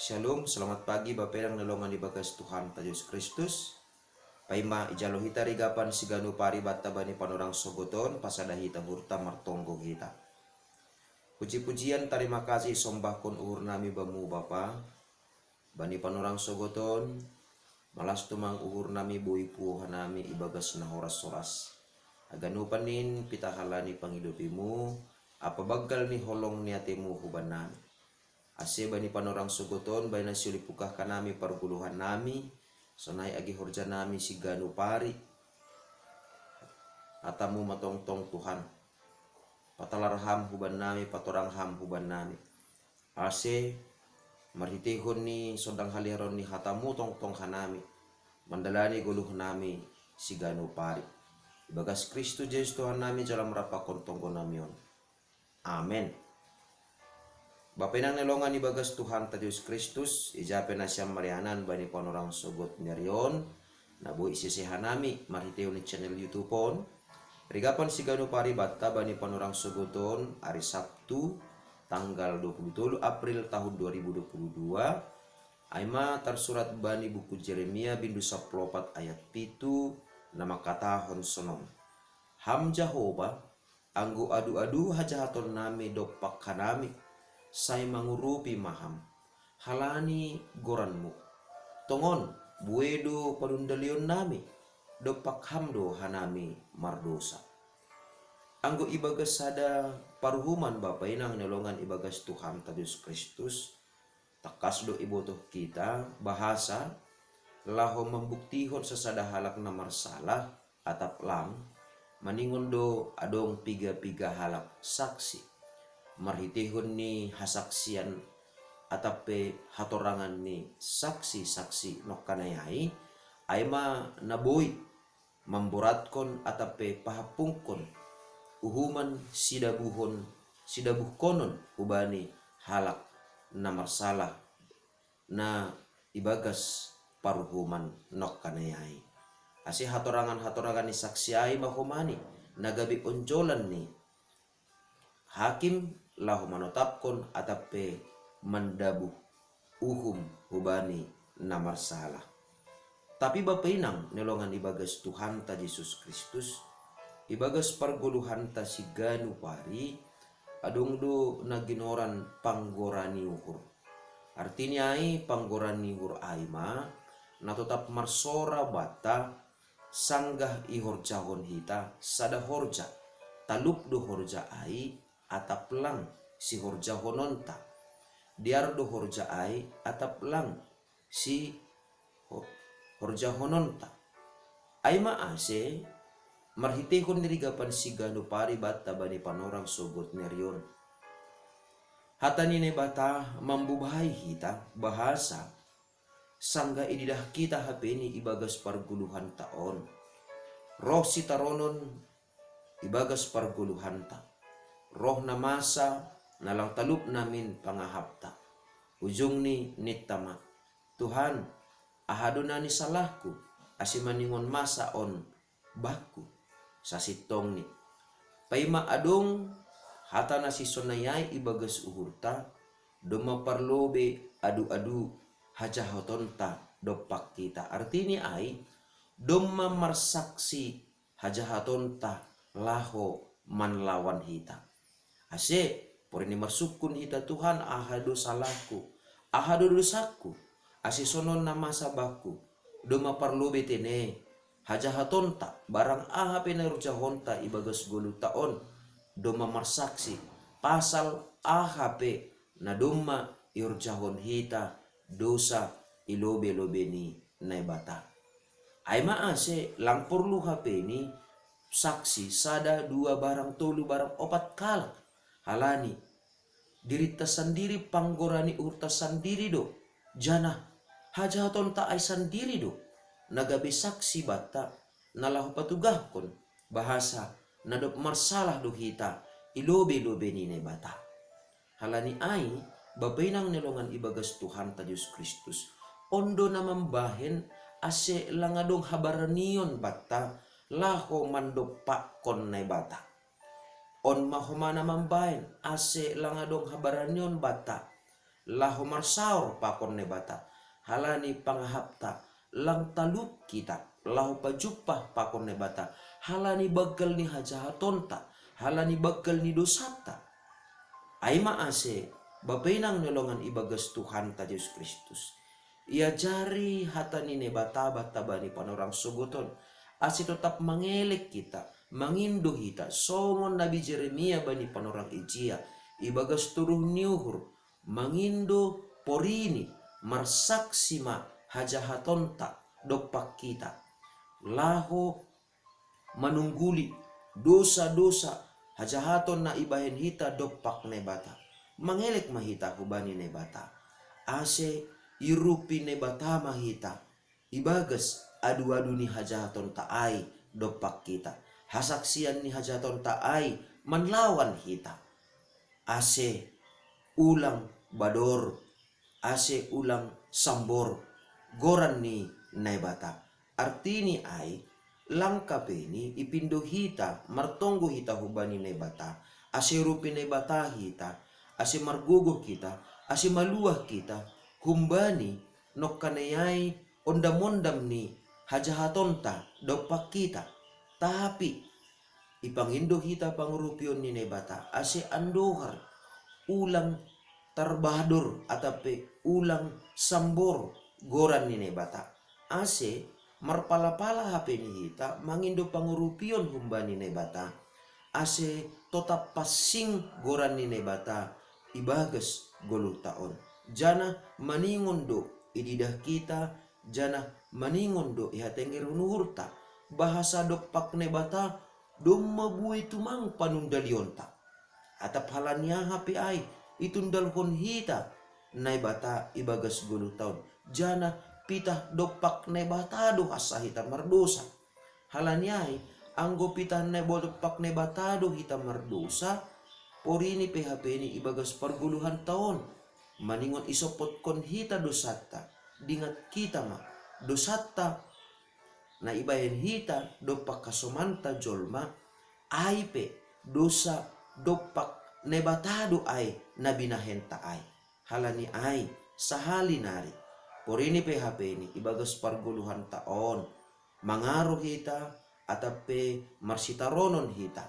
Shalom, selamat pagi Bapak yang nalongan di bagas Tuhan ta Yesus Kristus. Paima ijalo hita rigapan siganu pari batta bani panorang sogoton pasada hita hurta martonggo hita. Puji-pujian terima kasih sombahkon uhur nami bamu Bapa. Bani panorang sogoton malas tumang uhur nami buipu hanami ibagas na horas-horas. Aganu panin pitahalani pangidopimu apa bagal ni holong niatemu huban nami. Ase bani panorang sogoton bani nasiuli pukah kanami parguluhan nami sonai agi horja nami siganu pari atamu matongtong Tuhan patalarham huban nami patorang ham huban nami ase marhitihon ni sodang haliharon ni hatamu tongtong hanami mandalani guluh nami siganu pari ibagas Kristus Yesus Tuhan nami jalan merapakon tonggo namion. Amen. Bapak nang nelongan ibagas Tuhan ta Yesus Kristus ijape na siyam marianan bani panorang sogot nyarion nabu isisehanami mariteo ni channel YouTube on rigapan sigano pari batta bani panorang sogoton hari Sabtu tanggal 27 April tahun 2022 aima tersurat bani buku Jeremia bindu 14 ayat 7 nama katahon sonom ham Jehovah anggo adu-adu hajahaton nami dopak kanami saya mangurupi maham halani goranmu tongon buedo padundalion nami dopak hamdo hanami mardosa anggo ibagas sada parhuman Bapa inang nelongan ibagas Tuhan ta Yesus Kristus takasdo ibotoh kita bahasa laho membuktihon sesada halak na marsalah atap lang maningon do adong piga-piga halak saksi marhitihon ni hasaksian atape hatorangan ni saksi-saksi nokkanayai aima naboi memboratkon atape pahapungkon uhuman sidabuhkonon ubani halak na marsalah na ibagas parhuman nokkanayai ase hatorangan ni saksi ai mahomani nagabi onjolan ni hakim lahu manotapkon atape mandabu uhum hubani namar salah. Tapi Bapa inang nelongan ibagas Tuhan ta Yesus Kristus ibagas parguluhan ta siganu pari adong do naginoran panggorani uhur. Artinya ai panggorani uhur aima natotap marsora bata sanggah ihorjahon hita sada horja talup do horja ai atap lang si horja hononta diar do horja ai atap lang si horja hononta ai maase marhitehon nirigapan sigano pari bata bani panorang sogot nerion hatani ne bata mambubahay hita bahasa sangga ididah kita hapeni ibagas parguluhan taon roh si taronon ibagas parguluhan ta roh na masa nalang talup namin pangahapta ujung ni nitama Tuhan ahado na ni salahku asimaningon masa on baku sa sitong ni paima adong hata na si sonayay ibagas uhurta dumaparlobe adu-adu hajahatonta dopak kita artinya ay dummamarsaksi hajahatonta laho manlawan hita ase porini marsukun hita Tuhan ahado salahku ahado dosaku ase sonon na masa baku doma parlobe tene hajahatonta barang ahape na rujahonta ibagas golu taon doma marsaksi pasal ahape na doma iurjahon hita dosa ilobe-lobe ni naibata ay maase lang porlu hape ni saksi sada dua barang tolu barang opat kalak halani dirita sendiri panggorani urta sendiri do jana hajahaton ta ay sendiri do nagabe saksi bata nalahu patugahkon bahasa nadop marsalah do hita ilobe-lobe ni bata halani ay babainang nelongan ibagas Tuhan ta Yesus Kristus ondo na mambahen ase langadong habaranion bata laho mandopak kon na bata on mahomana mambain ase langadong habaranyon bata lahu marsaur pakon ne bata, halani pangahapta lang taluk kita, lahu pajupah pakon ne bata, halani bagal ni hajahatonta, halani bagal ni dosata. Ay maase bapainang nolongan ibagas Tuhan ta Yesus Kristus. Ia jari hata ni nebata bata bani panorang suguton. Asi tetap mengelek kita, mengindu kita. Songon Nabi Jeremia bani panorang ijia. Ibagas turuh niuhur, mengindu porini, marsaksima hajahatonta dopak kita. Laho menungguli dosa-dosa hajahaton na ibahen hita dopak nebata. Mengelek mahita hubani nebata. Ase irupi nebata mahita. Ibagas adu-adu ni hajahaton taai dopak kita. Hasaksian ni hajahaton taai manlawan hita. Ase ulang bador. Ase ulang sambor. Goran ni nebata. Artini ai langkapeni ipindo hita martonggo hita hubani nebata, ase rupi nebata hita, ase margugo kita, ase maluah kita humbani nokkanayai ondam-ondam ni hajahatonta dopak kita. Tapi ipangindo hita pangurupion ni nebata, ase andohar ulang tarbador atape ulang sambor goran ni nebata. Ase marpala-pala HP ni hita mangindo pangurupion humbani nebata, ase tetap passing goran ni nebata ibagas 10 taon. Jana maningon do ididah kita, jana maningon do ihatengir nuhurta bahasa dopak nebata dom mabui tumang panundalionta. Atap halania HP ai itundalhon hita nebata ibagas 10 taon. Jana pitah dopak nebatado asa hita mardosa. Halanyai anggo pitah dopak nebatado hita mardosa, porini PHP ini ibagas perguluhan tahun. Maningon isopot kon hita dosata. Dingat kita mah dosata na ibayen hita dopak kasomanta jolma aipe dosa dopak nebatado ay nabinahenta ay. Halani ay sahali nari. Porini PHP ini ibagas parguluhan taon. Mangaruh hita atape marsitaronon hita.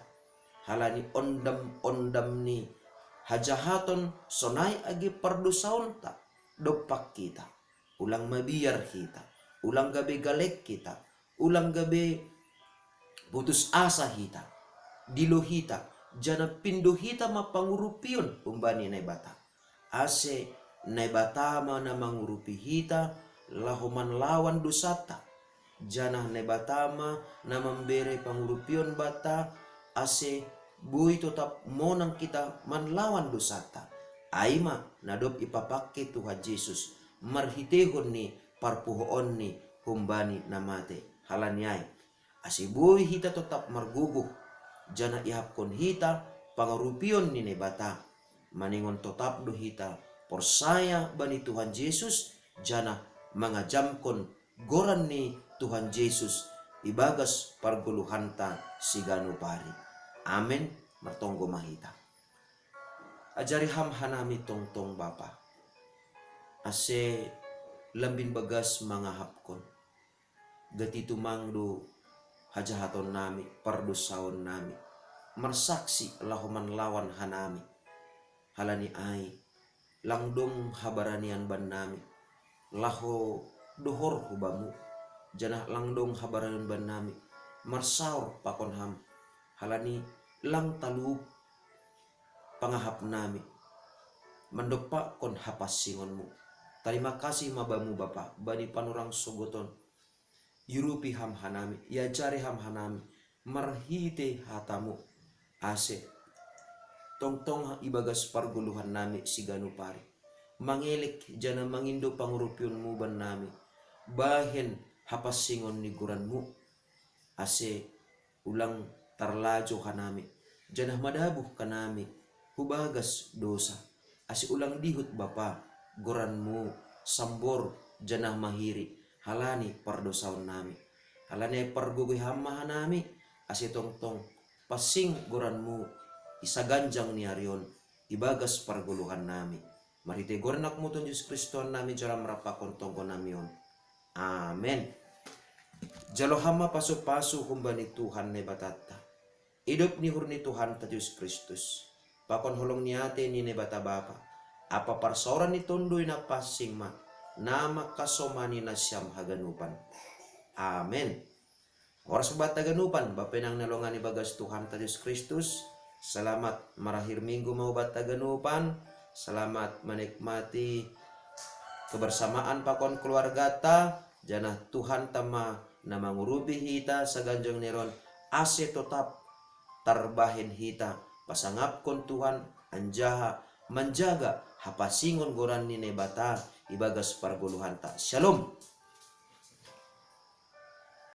Halani ondam-ondam ni hajahaton sonai agi pardosaon ta dopak kita. Ulang mabiar kita. Ulang gabe galek kita. Ulang gabe putus asa hita. Dilo hita. Jana pindo hita mapangurupion umbani nebata. Ase nebatama na mangurupi hita lahoman lawan dosata. Janah nebatama na membere pangurupion bata, ase bui tetap monang kita manlawan dosata. Aima nadop ipapake Tuhan Yesus marhitehon ni parpuhoon ni humbani namate. Halanyai ase bui hita tetap marguguh. Jana ihapkon hita pangurupion ni nebata. Maningon tetap do hita persaya bani Tuhan Yesus, jana mangajamkon goran ni Tuhan Yesus ibagas parguluhanta sigano pari. Amen. Martonggo mahita. Ajari ham hanami tongtong Bapa. Ase lambin bagas mangahapkon. Gati tumangdo hajahaton nami, pardosaon nami. Marsaksi lahoman lawan hanami. Halani ai langdong habaranian ban nami, laho dohor hubamu, janah langdong habaranian ban nami, marsaur pakon ham, halani lang talu pangahap nami, mendopak kon hapas singonmu. Terima kasih mabamu Bapa, bani panurang sogoton, yurupi ham hanami, yajari ham hanami, marhite hatamu, ase tongtong ibagas parguluhan nami sigano pari. Mangelik jana mangindo pangurupion mu ban nami. Bahen hapasingon ni guranmu. Ase ulang tarlajo kanami. Jana madabuh kanami. Hubagas dosa. Ase ulang dihut Bapa. Guranmu sambor jana mahiri. Halani pardosaon nami. Halani pargugoy hamahan nami. Ase tongtong pasing guranmu isaganjang ni arion ibagas parguluhan nami. Marite gornak mo ton Yesus Kristo nami jaram rapakon tongko namion. Amen. Jalo hama paso-paso humbani Tuhan ne batata. Hidup ni hurni Tuhan ta Yesus Kristus. Pakon holong niate ni ne bata bapa. Apa parsoran ni tondoy na pasing ma. Nama kasomani na siyam haganupan. Amen. Oras bata ganupan, bapenang nalongan ni bagas Tuhan ta Yesus Kristus. Selamat marahir minggu mau bata ganupan. Selamat menikmati kebersamaan pakon keluarga ta. Janah Tuhan tama na mangurubi hita sa ganjong neron. Ase tetap tarbahin hita. Pasangap kon Tuhan anjaha menjaga hapasingon goran ni nebata ibagas parguluhan ta. Shalom.